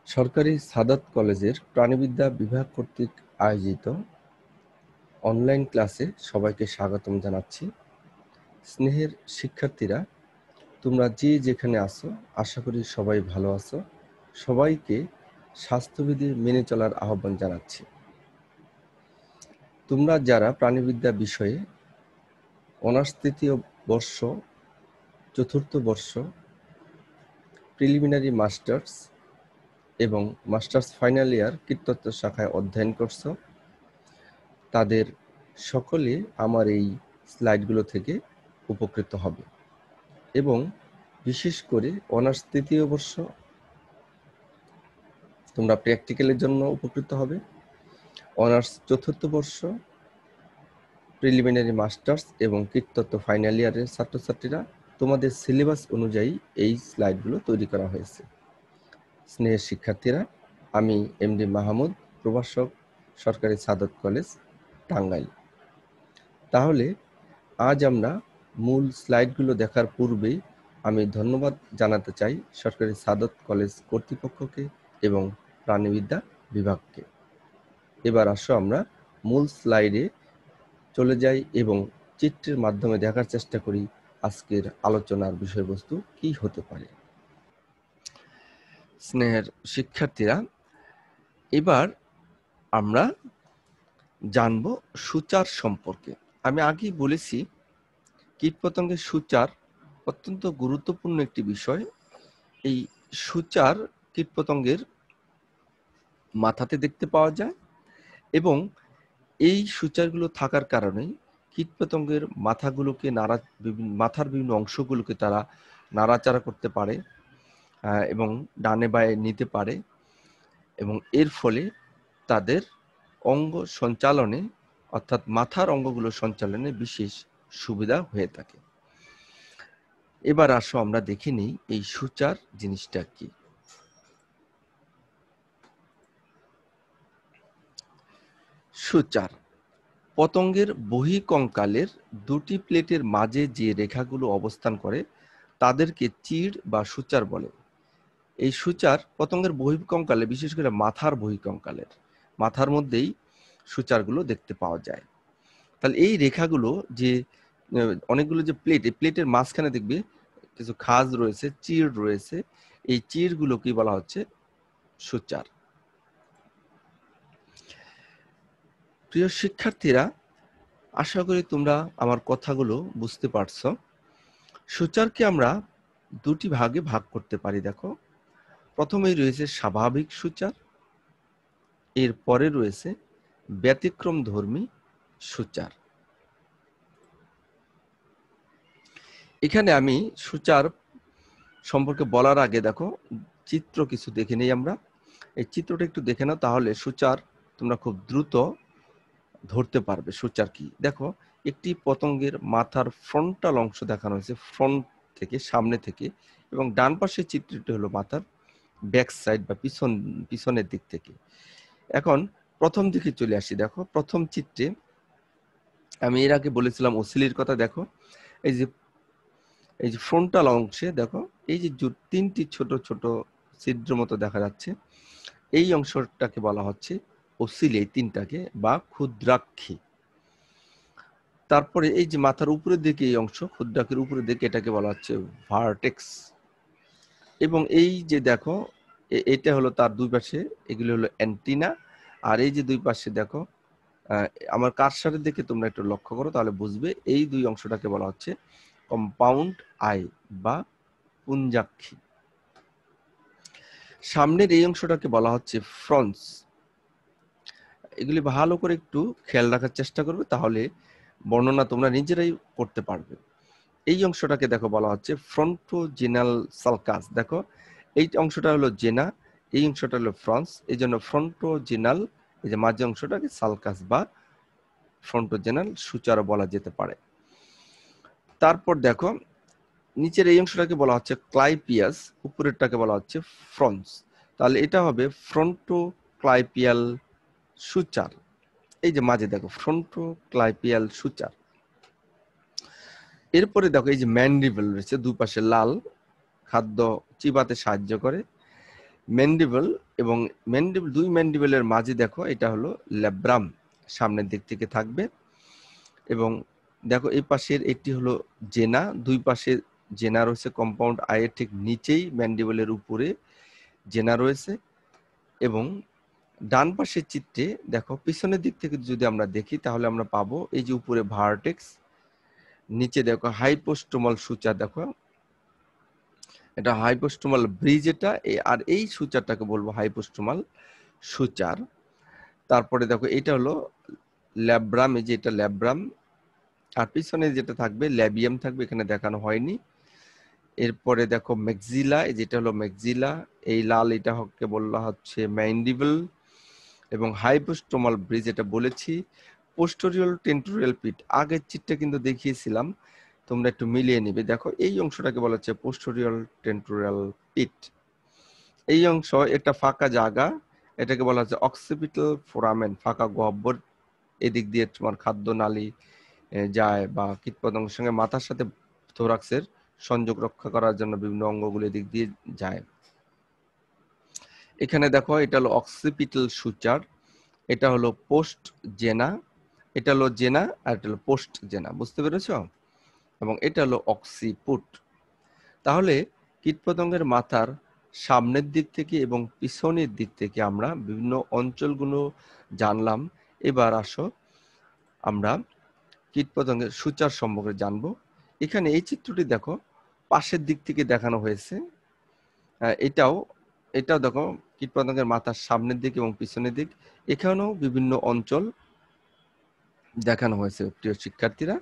সরকারি সাদাত কলেজের প্রাণিবিদ্যা বিভাগ কর্তৃক আয়োজিত অনলাইন ক্লাসে সবাইকে স্বাগতম জানাচ্ছি। স্নেহের শিক্ষার্থীরা, তোমরা যে যেখানে আছো, আশা করি সবাই ভালো আছো। সবাইকে স্বাস্থ্যবিধি মেনে চলার আহ্বান জানাচ্ছি। তোমরা যারা প্রাণিবিদ্যা বিষয়ে অনার্স তৃতীয় বর্ষ, চতুর্থ বর্ষ, প্রিলিমিনারি মাস্টার্স এবং মাস্টার্স ফাইনাল ইয়ার কীটতত্ত্ব শাখায় অধ্যয়ন করছো, তাদের সকলে আমার এই স্লাইডগুলো থেকে উপকৃত হবে এবং বিশেষ করে অনার্স তৃতীয় বর্ষ তোমরা প্র্যাকটিক্যালের জন্য উপকৃত হবে। অনার্স চতুর্থ বর্ষ, প্রিলিমিনারি মাস্টার্স এবং কীটতত্ত্ব ফাইনাল ইয়ারের ছাত্রছাত্রীরা, তোমাদের সিলেবাস অনুযায়ী এই স্লাইডগুলো তৈরি করা হয়েছে। স্নেহের শিক্ষার্থীরা, আমি এমডি মাহমুদ, প্রভাষক, সরকারি সাদত কলেজ, টাঙ্গাইল। তাহলে আজ আমরা মূল স্লাইডগুলো দেখার পূর্বেই আমি ধন্যবাদ জানাতে চাই সরকারি সাদত কলেজ কর্তৃপক্ষকে এবং প্রাণিবিদ্যা বিভাগকে। এবার আসো আমরা মূল স্লাইডে চলে যাই এবং চিত্রের মাধ্যমে দেখার চেষ্টা করি আজকের আলোচনার বিষয়বস্তু কি হতে পারে। স্নেহের শিক্ষার্থীরা, এবার আমরা জানব সূচার সম্পর্কে। আমি আগেই বলেছি কীটপতঙ্গের সূচার অত্যন্ত গুরুত্বপূর্ণ একটি বিষয়। এই সূচার কীটপতঙ্গের মাথাতে দেখতে পাওয়া যায় এবং এই সূচারগুলো থাকার কারণে কীটপতঙ্গের মাথার বিভিন্ন অংশগুলোকে তারা নাড়াচাড়া করতে পারে এবং ডানে বায়ে নিতে পারে এবং এর ফলে তাদের অঙ্গ সঞ্চালনে অর্থাৎ মাথার অঙ্গগুলো সঞ্চালনে বিশেষ সুবিধা হয়ে থাকে। এবার আসো আমরা দেখে নিই এই সূচার জিনিসটা কি। সূচার পতঙ্গের বহিঃকঙ্কালের দুটি প্লেটের মাঝে যে রেখাগুলো অবস্থান করে তাদেরকে চিড় বা সূচার বলে। এই সূচার পতঙ্গের বহিঃকঙ্কালে, বিশেষ করে মাথার বহিঃকঙ্কালের মাথার মধ্যেই সূচারগুলো দেখতে পাওয়া যায়। তাহলে এই রেখাগুলো যে অনেকগুলো যে প্লেট, এই প্লেটের মাঝখানে দেখবে কিছু খাঁজ রয়েছে, চিড় রয়েছে, এই চিড়গুলো কি বলা হচ্ছে? সূচার। প্রিয় শিক্ষার্থীরা, আশা করি তোমরা আমার কথাগুলো বুঝতে পারছো। সূচারকে আমরা দুটি ভাগে ভাগ করতে পারি। দেখো, প্রথমেই রয়েছে স্বাভাবিক সূচার, এর পরে রয়েছে ব্যতিক্রমধর্মী সূচার। এখানে আমি সূচার সম্পর্কে বলার আগে দেখো চিত্র কিছু দেখে নেই আমরা। এই চিত্রটা একটু দেখে নাও, তাহলে সূচার তোমরা খুব দ্রুত ধরতে পারবে সূচার কি। দেখো, একটি পতঙ্গের মাথার ফ্রন্টাল অংশ দেখানো হয়েছে, ফ্রন্ট থেকে, সামনে থেকে, এবং ডান পাশের চিত্রটি হলো মাথার ব্যাক সাইড বা পিছনের দিক থেকে। এখন প্রথম দিকে চলে আসি। দেখো, প্রথম চিত্রে আমি এর আগে বলেছিলাম ওসিলির কথা। দেখো, এই যে ফ্রন্টাল অংশে দেখো, এই যে তিনটি ছোট ছোট ছিদ্র মতো দেখা যাচ্ছে, এই অংশটাকে বলা হচ্ছে ওসিলি, এই তিনটাকে, বা ক্ষুদ্রাক্ষী। তারপরে এই যে মাথার উপরের দিকে এই অংশ, ক্ষুদ্রাক্ষীর উপরের দিকে, এটাকে বলা হচ্ছে ভার্টেক্স। এবং এই যে দেখো, এটা হলো তার দুই পাশে, এগুলো হলো অ্যান্টিনা। আর এই যে দুই পাশে দেখো, আমার কারসারের দিকে তোমরা একটু লক্ষ্য করো, তাহলে বুঝবে এই দুই অংশটাকে বলা হচ্ছে কম্পাউন্ড আই বা পুঞ্জাক্ষী। সামনের এই অংশটাকে বলা হচ্ছে ফ্রন্স। এগুলি ভালো করে একটু খেয়াল রাখার চেষ্টা করবে, তাহলে বর্ণনা তোমরা নিজেরাই করতে পারবে। এই অংশটাকে দেখো বলা হচ্ছে ফ্রন্টোজেনাল সালকাস। দেখো, এই অংশটা হলো জেনা, এই অংশটা হলো ফ্রন্স, এই জন্য ফ্রন্টোজেনাল, এই যে মাঝে অংশটাকে সালকাস বা ফ্রন্টোজেনাল সূচার বলা যেতে পারে। তারপর দেখো, নিচের এই অংশটাকে বলা হচ্ছে ক্লাইপিয়াস, উপরেরটাকে বলা হচ্ছে ফ্রন্স। তাহলে এটা হবে ফ্রন্টোক্লাইপিয়াল সূচার। এই যে মাঝে দেখো ফ্রন্টোক্লাইপিয়াল সূচার। এরপরে দেখো, এই যে ম্যান্ডিবল রয়েছে, দুপাশে লাল, খাদ্য চিবাতে সাহায্য করে। ম্যান্ডিবল এবং দুই ম্যান্ডিবলের মাঝে দেখো এটা হলো ল্যাব্রাম, সামনের দিক থেকে থাকবে। এবং দেখো এই পাশের একটি হলো জেনা, দুই পাশে জেনা রয়েছে, কম্পাউন্ড আইয়ের ঠিক নিচেই ম্যান্ডিবলের উপরে জেনা রয়েছে। এবং ডান পাশের চিত্রে দেখো পিছনের দিক থেকে যদি আমরা দেখি তাহলে আমরা পাবো এই যে উপরে ভার্টেক্স, নিচে দেখো হাইপোস্টোমাল সূচা, দেখো এটা হাইপোস্টোমাল ব্রিজ এটা, আর এই সূচারটাকে বলবো হাইপোস্টোমাল সূচার। তারপরে দেখো এটা হলো ল্যাব্রাম, এই যে এটা ল্যাব্রাম, আর পিছনে যেটা থাকবে ল্যাবিয়াম থাকবে, এখানে দেখানো হয়নি। এরপরে দেখো ম্যাক্সিলা, যেটা হলো ম্যাক্সিলা, এই লাল এটা হকে বলা হচ্ছে ম্যান্ডিবল। এবং হাইপোস্টোমাল ব্রিজ এটা বলেছি। পোস্টেরিয়র টেন্টোরিয়াল পিট, আগের চিত্রটা কিন্তু দেখিয়েছিলাম, তোমরা একটু মিলিয়ে নিবে। দেখো এই অংশটাকে বলা হচ্ছে পোস্টেরিয়র টেন্টোরিয়াল পিট। এই অংশ একটা ফাঁকা জায়গা, এটাকে বলা হচ্ছে অক্সিপিটাল ফোরামেন, ফাঁকা গহ্বর। এদিক দিয়ে তোমার খাদ্য নালী যায় বা কীটপতঙ্গের সঙ্গে মাথার সাথে থোরাক্সের সংযোগ রক্ষা করার জন্য বিভিন্ন অঙ্গগুলো এদিক দিয়ে যায়। এখানে দেখো এটা হলো অক্সিপিটাল সূচার, এটা হলো পোস্ট জেনা, এটা হলো জেনা আর এটা হলো পোস্ট জেনা, বুঝতে পেরেছো? এবং এটা হলো অক্সিপুট। তাহলে কীটপতঙ্গের মাথার সামনের দিক থেকে এবং পিছনের দিক থেকে আমরা বিভিন্ন অঞ্চলগুলো জানলাম। এবার আসো আমরা কীটপতঙ্গের সূচার সম্পর্কে জানবো। এখানে এই চিত্রটি দেখো পাশের দিক থেকে দেখানো হয়েছে। এটাও দেখো কীটপতঙ্গের মাথার সামনের দিক এবং পিছনের দিক, এখানেও বিভিন্ন অঞ্চল দেখানো হয়েছে প্রিয় শিক্ষার্থীরা।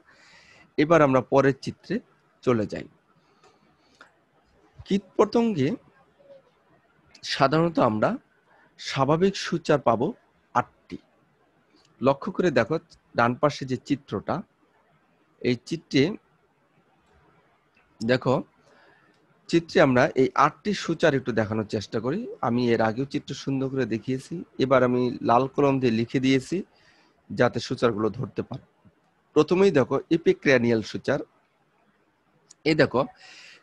এবার আমরা পরের চিত্রে চলে যাই। কীটপতঙ্গে সাধারণত আমরা স্বাভাবিক সূচার পাবো 8টি। লক্ষ্য করে দেখো ডান পাশে যে চিত্রটা, এই চিত্রে দেখো চিত্রে আমরা এই 8টি সূচার একটু দেখানোর চেষ্টা করি। আমি এর আগেও চিত্র সুন্দর করে দেখিয়েছি, এবার আমি লাল কলম দিয়ে লিখে দিয়েছি যাতে সূচারগুলো ধরতে পারো। প্রথমেই দেখো এপিক্র্যানিয়াল সূচার। এই দেখো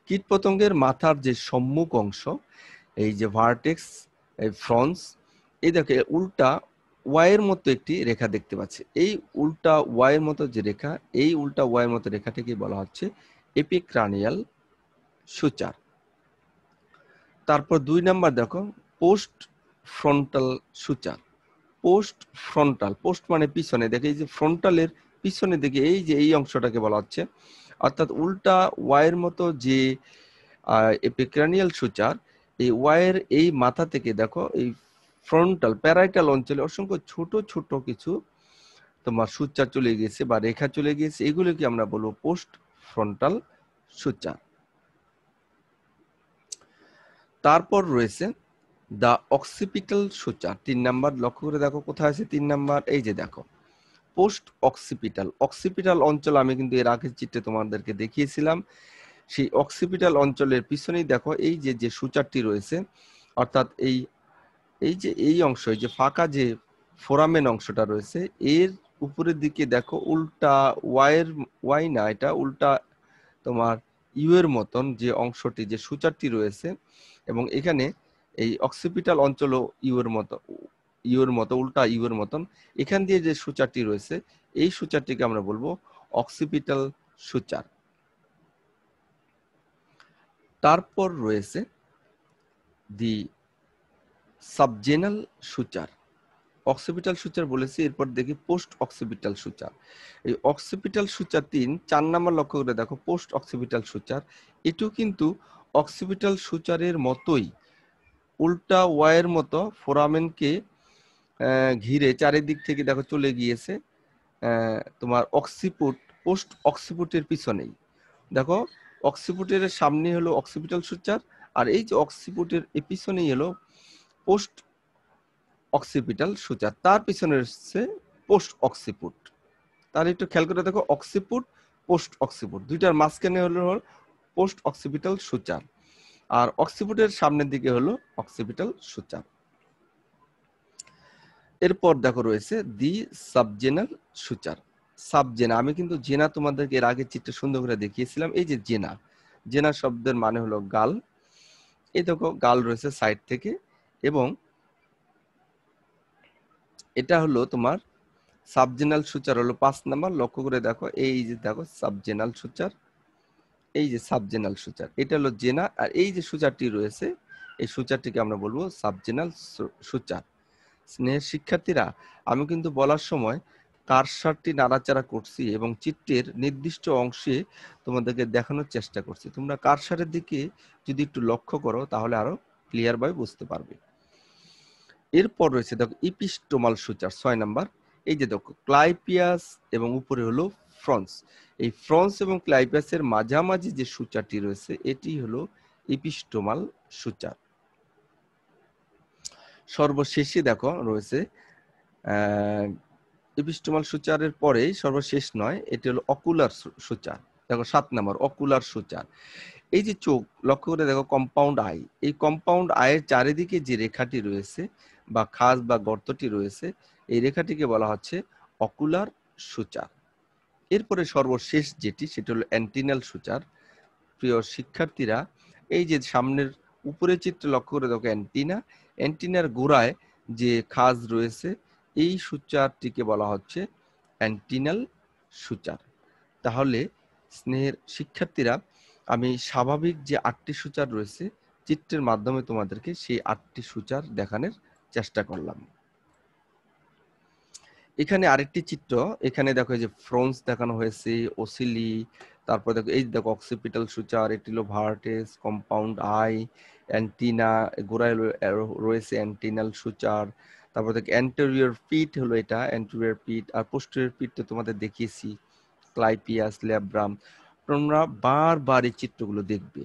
কীটপতঙ্গের মাথার যে সম্মুখ অংশ, এই যে ভার্টেক্স, এই ফ্রন্স, এই দেখো উল্টা ওয়াইয়ের মতো একটি রেখা দেখতে পাচ্ছি। এই উল্টা ওয়াইয়ের মতো যে রেখা, এই উল্টা ওয়াইয়ের মতো রেখাটিকে বলা হচ্ছে এপিক্রানিয়াল সূচার। তারপর 2 নাম্বার দেখো post frontal suture. Post frontal, post মানে পিছনে, দেখো এই যে ফ্রন্টালের পিছনে দিকে এই যে এই অংশটাকে বলা হচ্ছে, অর্থাৎ উল্টা ওয়াইয়ের মতো যে এপিক্রানিয়াল সূচার, এই ওয়াইয়ের এই মাথা থেকে দেখো এই ফ্রন্টাল প্যারাইটাল অঞ্চলে অসংখ্য ছোট ছোট কিছু তোমার সূচার চলে গিয়েছে বা রেখা চলে গিয়েছে, এগুলোকে আমরা বলবো পোস্ট ফ্রন্টাল সূচার। তারপর রয়েছে দা অক্সিপিটাল সূচার, 3 নাম্বার। লক্ষ্য করে দেখো কোথায় আছে 3 নাম্বার, এই যে দেখো পোস্ট অক্সিপিটাল। অক্সিপিটাল অঞ্চল আমি কিন্তু এর আগের চিত্রে তোমাদেরকে দেখিয়েছিলাম। সেই অক্সিপিটাল অঞ্চলের পিছনেই দেখো এই যে যে সূচারটি রয়েছে, অর্থাৎ এই যে এই অংশ, এই যে ফাঁকা যে ফোরামেন অংশটা রয়েছে, এর উপরের দিকে দেখো উল্টা ওয়াই না, এটা উল্টা তোমার ইউ এর মতন যে অংশটি, যে সূচারটি রয়েছে, এবং এখানে এই অক্সিপিটাল অঞ্চলও ইউ এর মতো উল্টা ইউ এর মতন, এখান দিয়ে যে সূচারটি রয়েছে, এই সূচারটিকে আমরা বলবো অক্সিপিটাল সূচার। তারপর রয়েছে দি সাবজেনাল সূচার। অক্সিপিটাল সূচার বলেছি, এরপর দেখি পোস্ট অক্সিপিটাল সূচার। এই অক্সিপিটাল সূচার 4 নাম্বার লক্ষ্য করে দেখো পোস্ট অক্সিপিটাল সূচার। এটাও কিন্তু অক্সিপিটাল সূচারের মতোই উল্টা ওয়াইয়ের মতো ফোরামেনকে ঘিরে চারিদিক থেকে দেখো চলে গিয়েছে তোমার অক্সিপুট, পোস্ট অক্সিপুটের পিছনেই। দেখো অক্সিপুটের সামনে হলো অক্সিপিটাল সূচার, আর এই যে অক্সিপুটের পিছনেই হলো পোস্ট অক্সিপিটাল সূচার, তার পিছনে হচ্ছে পোস্ট অক্সিপুট। তাহলে একটু খেয়াল করে দেখো অক্সিপুট পোস্ট অক্সিপুট, দুইটার মাঝখানে হলো পোস্ট অক্সিপিটাল সূচার, আর অক্সিপুটের সামনের দিকে হলো অক্সিপিটাল সূচার। এরপর দেখো রয়েছে দি সাবজেনাল সূচার। সাবজেনা, আমি কিন্তু জেনা তোমাদেরকে এর আগে চিত্র সুন্দর করে দেখিয়েছিলাম। এই যে জেনা, জেনা শব্দের মানে হলো গাল। এই দেখো গাল রয়েছে সাইড থেকে, এবং এটা হলো তোমার সাবজেনাল সূচার হলো 5 নাম্বার। লক্ষ্য করে দেখো, এই যে দেখো সাবজেনাল সূচার, এই যে সাবজেনাল সূচার, এটা হলো জেনা, আর এই যে সূচারটি রয়েছে এই সূচারটিকে আমরা বলবো সাবজেনাল সূচার। স্নেহের শিক্ষার্থীরা, আমি কিন্তু বলার সময় কারসারটি নাড়াচাড়া করছি এবং চিত্রের নির্দিষ্ট অংশে তোমাদেরকে দেখানোর চেষ্টা করছি। তোমরা কারসারের দিকে যদি একটু লক্ষ্য করো তাহলে আরো ক্লিয়ার ভাবে বুঝতে পারবে। এরপর রয়েছে দেখো ইপিস্টোমাল সূচার 6 নাম্বার। এই যে দেখো ক্লাইপিয়াস এবং উপরে হলো ফ্রন্স। এই ফ্রন্স এবং ক্লাইপিয়াসের মাঝামাঝি যে সূচারটি রয়েছে এটি হলো ইপিস্টোমাল সূচার। সর্বশেষে দেখো রয়েছে ইপিস্টোমাল সূচারের পরে সর্বশেষ নয়, এটি হলো অকুলার সূচার। দেখো 7 নাম্বার অকুলার সূচার। এই যে চোখ, লক্ষ্য করে দেখো কম্পাউন্ড আই, এই কম্পাউন্ড আয়ের চারিদিকে যে রেখাটি রয়েছে বা খাঁজ বা গর্তটি রয়েছে এই রেখাটিকে বলা হচ্ছে অকুলার সূচার। এরপরে সর্বশেষ যেটি সেটা হলো অ্যান্টিনাল সূচার। প্রিয় শিক্ষার্থীরা, এই যে সামনের উপরে চিত্রে লক্ষ্য করে দেখো অ্যান্টিনা, অ্যান্টিনার গোড়ায় যে খাঁজ রয়েছে এই সূচারটিকে বলা হচ্ছে অ্যান্টিনাল সূচার। তাহলে স্নেহের শিক্ষার্থীরা, আমি স্বাভাবিক যে 8টি সূচার রয়েছে চিত্রের মাধ্যমে তোমাদেরকে সেই 8টি সূচার দেখানোর চেষ্টা করলাম। এখানে আরেকটি চিত্র, এখানে দেখো যে ফ্রন্স দেখানো হয়েছে, ওসিলি, তারপর দেখো এই দেখো অক্সিপিটাল সূচার, এটি হলো ভার্টেক্স, কম্পাউন্ড আই, অ্যান্টিনা, গোড়ায় রয়েছে অ্যান্টিনাল সূচার, তারপর দেখো অ্যান্টেরিয়র পিট হলো এটা অ্যান্টেরিয়র পিট, আর পোস্টেরিয়র পিট তো তোমাদের দেখিয়েছি ক্লাইপিয়াস, ল্যাব্রাম। তোমরা বারবার এই চিত্রগুলো দেখবে,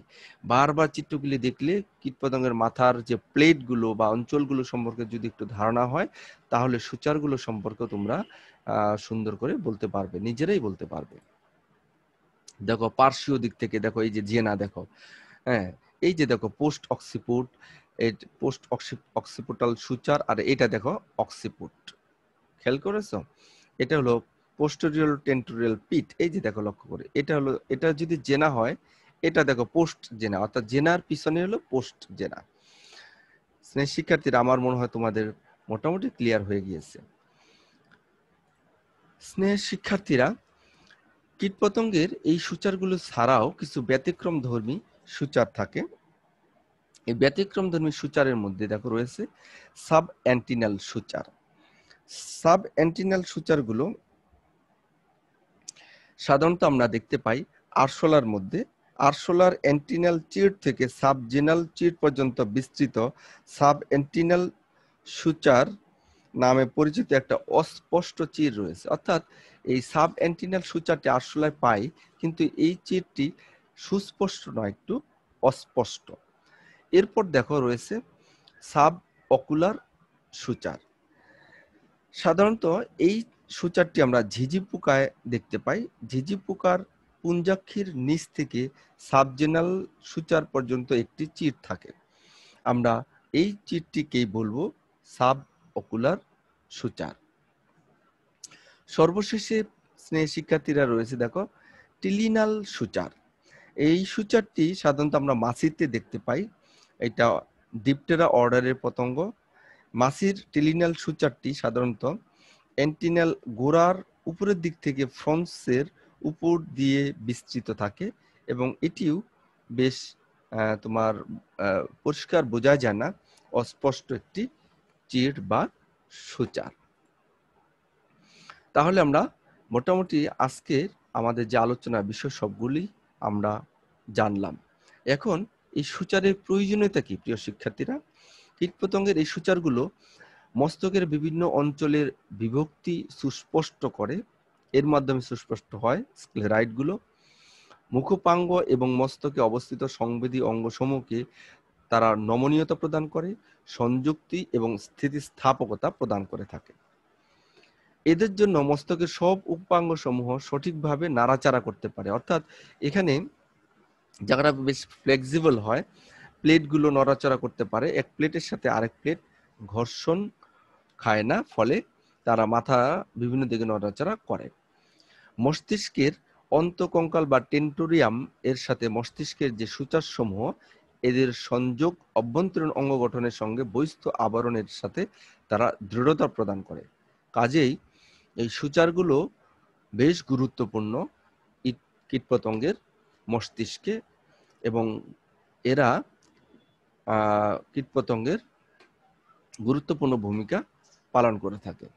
বারবার চিত্রগুলি দেখলে কীটপতঙ্গের মাথার যে প্লেটগুলো বা অঞ্চলগুলো সম্পর্কে যদি একটু ধারণা হয় তাহলে সূচারগুলো সম্পর্কে তোমরা সুন্দর করে বলতে পারবে, নিজেরাই বলতে পারবে। দেখো পার্শ্বীয় দিক থেকে দেখো এই যে জেনা দেখো, হ্যাঁ এই যে দেখো পোস্ট অক্সিপুট, পোস্ট অক্সিপুটাল সূচার, আর এটা দেখো অক্সিপুট, খেয়াল করেছো? এটা হলো পোস্টেরিয়র টেন্টোরিয়াল পিট, এই যে দেখো লক্ষ্য করে, এটা হলো, এটা যদি জেনা হয় এটা দেখো পোস্ট জেনা, অর্থাৎ জেনার পিছনে হলো পোস্ট জেনা। স্নেহ শিক্ষার্থীরা, আমার মনে হয় তোমাদের মোটামুটি ক্লিয়ার হয়ে গিয়েছে। স্নেহ শিক্ষার্থীরা, কীটপতঙ্গের এই সূচারগুলো ছাড়াও কিছু ব্যতিক্রমধর্মী সূচার থাকে। এই ব্যতিক্রমধর্মী সূচারের মধ্যে দেখো রয়েছে সাব অ্যান্টিনাল সূচার। সাব অ্যান্টিনাল সূচারগুলো সাধারণত আমরা দেখতে পাই আরশোলার মধ্যে। আরশোলার অ্যান্টিনাল চিট থেকে সাবজেনাল চিট পর্যন্ত বিস্তৃত সাব অ্যান্টিনাল সূচার নামে পরিচিত একটা অস্পষ্ট চির রয়েছে, অর্থাৎ এই সাব অ্যান্টিনাল সূচারটি আরশোলায় পাই কিন্তু এই চিরটি সুস্পষ্ট নয়, একটু অস্পষ্ট। এরপর দেখো রয়েছে সাব অকুলার সূচার। সাধারণত এই সূচারটি আমরা ঝিঝি পোকায় দেখতে পাই। ঝিঝি পোকার পুঞ্জাক্ষীর নিচ থেকে সাবজেনাল সূচার পর্যন্ত একটি চির থাকে। আমরা এই চিরটিকেই বলবো সাব অকুলার সূচার। সর্বশেষে স্নেহ শিক্ষার্থীরা রয়েছে দেখো টিলিনাল সূচার। এই সূচারটি সাধারণত আমরা মাছিতে দেখতে পাই, এটা ডিপটেরা অর্ডারের পতঙ্গ। মাছির টিলিনাল সূচারটি সাধারণত অ্যান্টিনাল গোড়ার উপরের দিক থেকে ফ্রন্সের উপর দিয়ে বিস্তৃত থাকে এবং এটিও বেশ তোমার পরিষ্কার বোঝা যায় না, অস্পষ্ট একটি চির বা সূচার। তাহলে আমরা মোটামুটি আজকের আমাদের যে আলোচনা বিষয় সবগুলি আমরা জানলাম। এখন এই সূচারের প্রয়োজনীয়তা কি প্রিয় শিক্ষার্থীরা? কীটপতঙ্গের এই সূচারগুলো মস্তকের বিভিন্ন অঞ্চলের বিভক্তি সুস্পষ্ট করে, এর মাধ্যমে সুস্পষ্ট হয় স্ক্লেরাইডগুলো। মুখোপাঙ্গ এবং মস্তকে অবস্থিত সংবেদী অঙ্গসমূহকে তারা নমনীয়তা প্রদান করে, সংযুক্তি এবং স্থিতিস্থাপকতা প্রদান করে থাকে। এদের জন্য মস্তকের সব উপাঙ্গ সমূহ সঠিকভাবে নাড়াচাড়া করতে পারে, অর্থাৎ এখানে যারা বেশ ফ্লেক্সিবল হয় প্লেটগুলো নড়াচড়া করতে পারে, এক প্লেটের সাথে আরেক প্লেট ঘর্ষণ খায় না, ফলে তারা মাথা বিভিন্ন দিকে নড়াচড়া করে। মস্তিষ্কের অন্তঃকঙ্কাল বা টেন্টোরিয়াম এর সাথে মস্তিষ্কের যে সূচার সমূহ এদের সংযোগ অভ্যন্তরীণ অঙ্গ গঠনের সঙ্গে বহিস্থ আবরণের সাথে তারা দৃঢ়তা প্রদান করে। কাজেই এই সূচারগুলো বেশ গুরুত্বপূর্ণ কীটপতঙ্গের মস্তিষ্কে, এবং এরা কীটপতঙ্গের গুরুত্বপূর্ণ ভূমিকা পালন করে থাকে।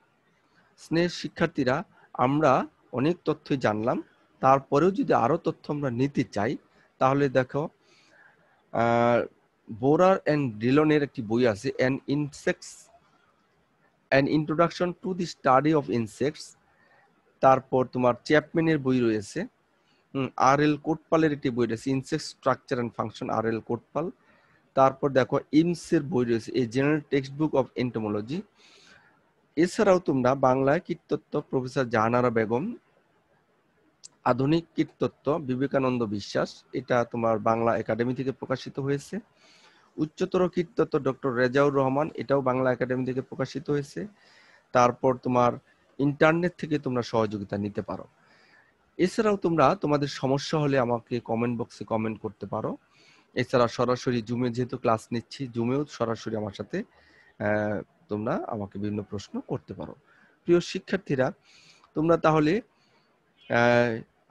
স্নেহের শিক্ষার্থীরা, আমরা অনেক তথ্যই জানলাম, তারপরেও যদি আরো তথ্য আমরা নিতে চাই তাহলে দেখো বোরার অ্যান্ড ডিলনের একটি বই আছে, an introduction to the study of insects. তারপর তোমার চ্যাপম্যানের বই রয়েছে, আর.এল. কোটপালের একটি বই রয়েছে, ইনসেক্ট স্ট্রাকচার অ্যান্ড ফাংশন, আর.এল. কোটপাল। তারপর দেখো ইমসের বই রয়েছে, a general text book of entomology. এছাড়াও তোমরা বাংলায় কীটতত্ত্ব প্রফেসর জাহানারা বেগম, আধুনিক কীটতত্ত্ব বিবেকানন্দ বিশ্বাস, এটা তোমার বাংলা একাডেমি থেকে প্রকাশিত হয়েছে। উচ্চতর কীটতত্ত্ব ডক্টর রেজাউর রহমান, এটাও বাংলা একাডেমি থেকে প্রকাশিত হয়েছে। তারপর তোমার ইন্টারনেট থেকে তোমরা সহযোগিতা নিতে পারো। এছাড়াও তোমরা তোমাদের সমস্যা হলে আমাকে কমেন্ট বক্সে কমেন্ট করতে পারো। এছাড়া সরাসরি জুমে যেহেতু ক্লাস নিচ্ছি, জুমেও সরাসরি আমার সাথে তোমরা আমাকে বিভিন্ন প্রশ্ন করতে পারো। প্রিয় শিক্ষার্থীরা, তোমরা তাহলে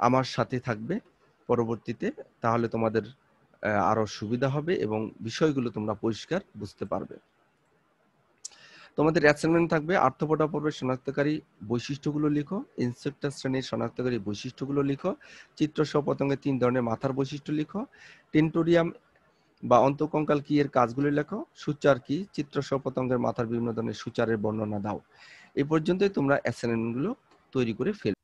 আমার সাথে থাকবে পরবর্তীতে, তাহলে তোমাদের আরো সুবিধা হবে এবং বিষয়গুলো তোমরা পরিষ্কার বুঝতে পারবে। তোমাদের অ্যাসাইনমেন্ট থাকবে আর্থ্রোপোডা পর্বের শনাক্তকারী বৈশিষ্ট্যগুলো লিখো, ইনসেক্টা শ্রেণীর শনাক্তকারী বৈশিষ্ট্যগুলো লিখো, চিত্রসহ পতঙ্গের 3 ধরনের মাথার বৈশিষ্ট্য লিখো, টেন্টোরিয়াম বা অন্তঃকঙ্কাল কি এর কাজগুলো লেখো, সূচার কি, চিত্রসহ পতঙ্গের মাথার বিভিন্ন ধরনের সূচারের বর্ণনা দাও। এই পর্যন্তই তোমরা অ্যাসাইনমেন্টগুলো তৈরি করে ফেলবে।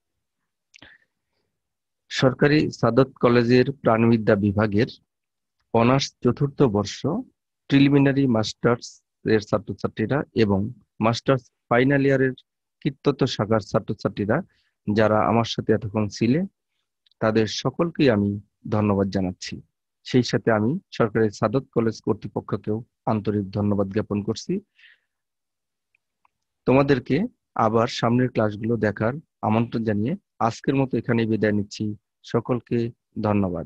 সরকারি সাদত কলেজের প্রাণিবিদ্যা বিভাগের অনার্স 4th বর্ষ প্রিলিমিনারি মাস্টার্স এর ছাত্রছাত্রীরা এবং মাস্টার্স ফাইনাল ইয়ারের কীটতত্ত্ব শাখার ছাত্রছাত্রীরা যারা আমার সাথে এতক্ষণ ছিলে, তাদের সকলকেই আমি ধন্যবাদ জানাচ্ছি। সেই সাথে আমি সরকারি সাদত কলেজ কর্তৃপক্ষকেও আন্তরিক ধন্যবাদ জ্ঞাপন করছি। তোমাদেরকে আবার সামনের ক্লাসগুলো দেখার আমন্ত্রণ জানিয়ে আজকের মতো এখানেই বিদায় নিচ্ছি। সকলকে ধন্যবাদ।